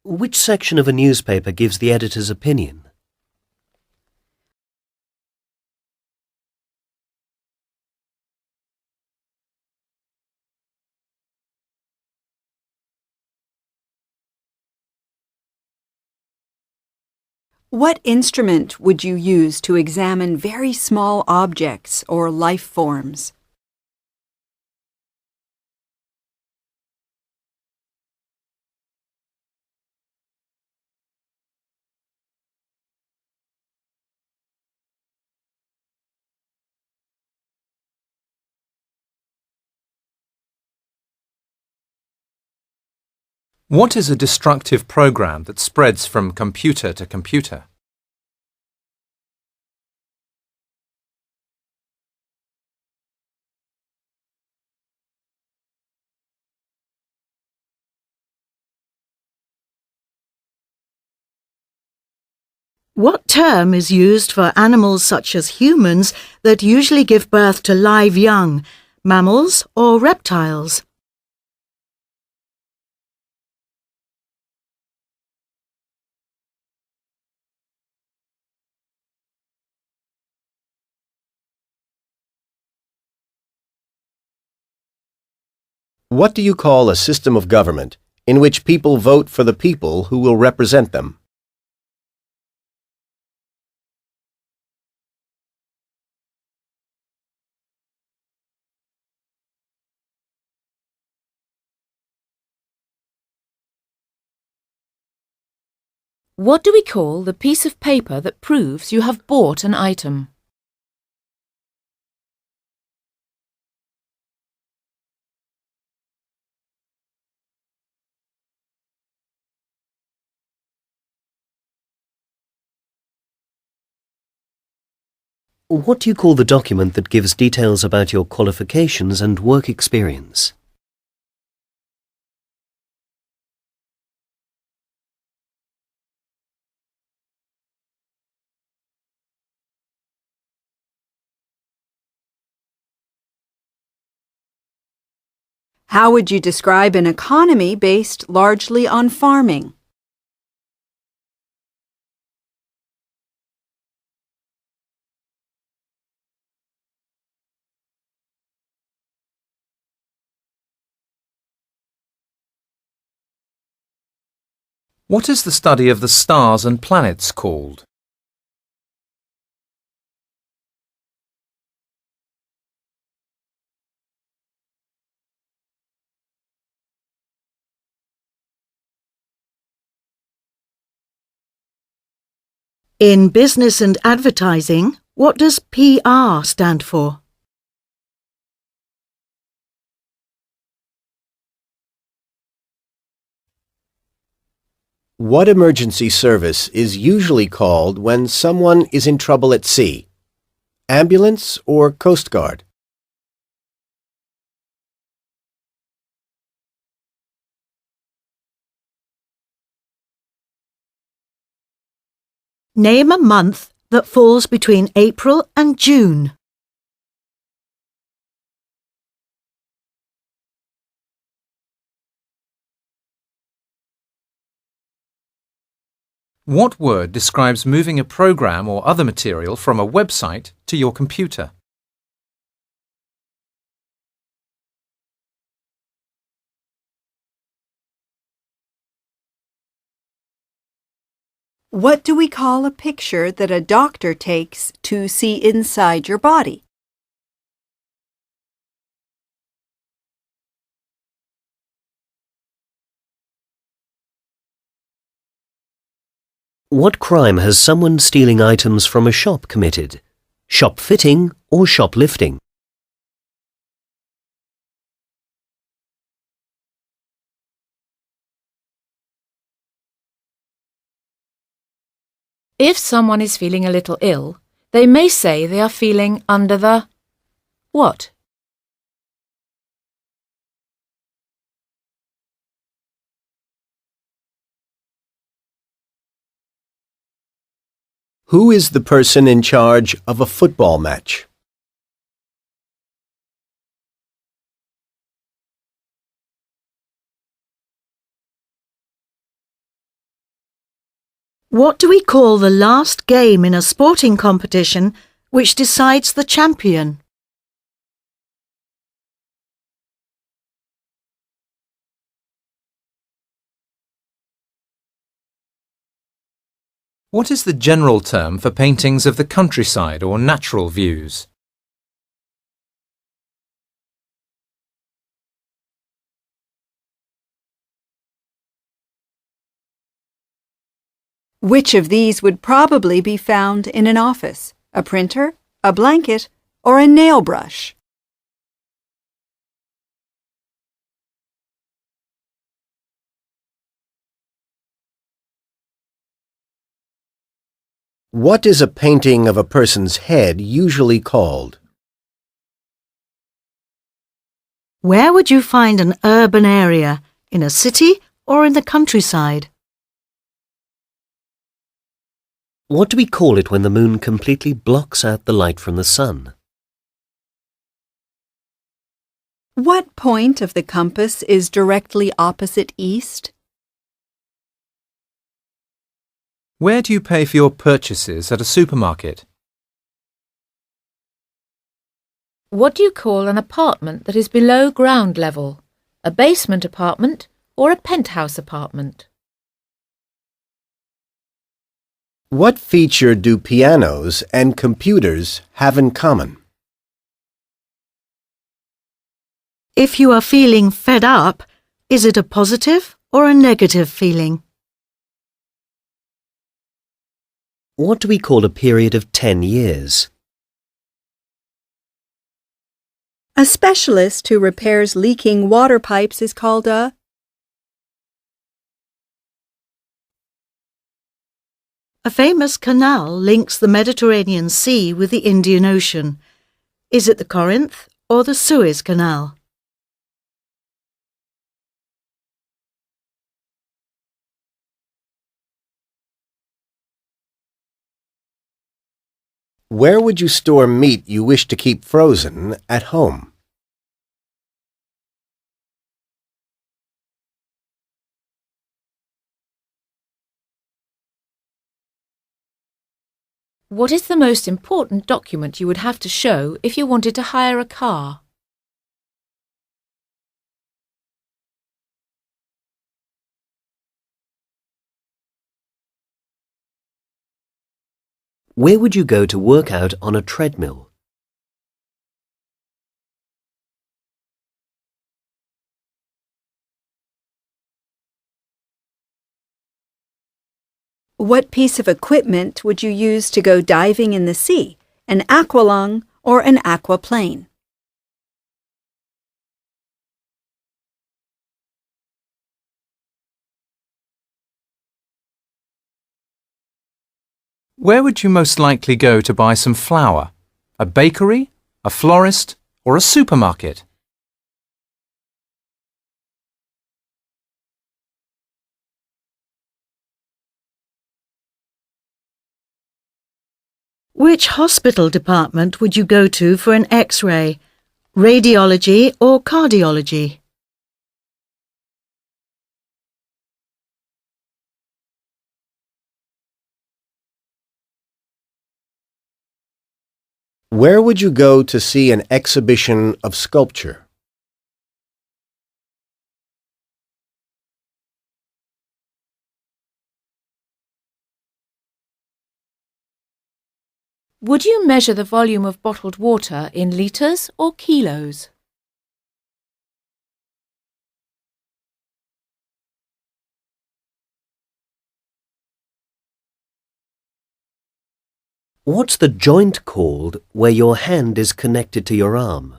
Which section of a newspaper gives the editor's opinion? What instrument would you use to examine very small objects or life forms? What is a destructive program that spreads from computer to computer? What term is used for animals such as humans that usually give birth to live young, mammals or reptiles? What do you call a system of government in which people vote for the people who will represent them? What do we call the piece of paper that proves you have bought an item? What do you call the document that gives details about your qualifications and work experience? How would you describe an economy based largely on farming? What is the study of the stars and planets called? In business and advertising, what does PR stand for? What emergency service is usually called when someone is in trouble at sea? Ambulance or coastguard? Name a month that falls between April and June. What word describes moving a program or other material from a website to your computer? What do we call a picture that a doctor takes to see inside your body? What crime has someone stealing items from a shop committed? Shop fitting or shoplifting? If someone is feeling a little ill, they may say they are feeling under the what? Who is the person in charge of a football match? What do we call the last game in a sporting competition which decides the champion? What is the general term for paintings of the countryside or natural views? Which of these would probably be found in an office? A printer, a blanket, or a nail brush? What is a painting of a person's head usually called? Where would you find an urban area, in a city or in the countryside? What do we call it when the moon completely blocks out the light from the sun? What point of the compass is directly opposite east? Where do you pay for your purchases at a supermarket? What do you call an apartment that is below ground level? A basement apartment or a penthouse apartment? What feature do pianos and computers have in common? If you are feeling fed up, is it a positive or a negative feeling? What do we call a period of 10 years? A specialist who repairs leaking water pipes is called a... A famous canal links the Mediterranean Sea with the Indian Ocean. Is it the Corinth or the Suez Canal? Where would you store meat you wish to keep frozen at home? What is the most important document you would have to show if you wanted to hire a car? Where would you go to work out on a treadmill? What piece of equipment would you use to go diving in the sea? An aqualung or an aquaplane? Where would you most likely go to buy some flour? A bakery, a florist, or a supermarket? Which hospital department would you go to for an X-ray? Radiology or cardiology? Where would you go to see an exhibition of sculpture? Would you measure the volume of bottled water in litres or kilos? What's the joint called where your hand is connected to your arm?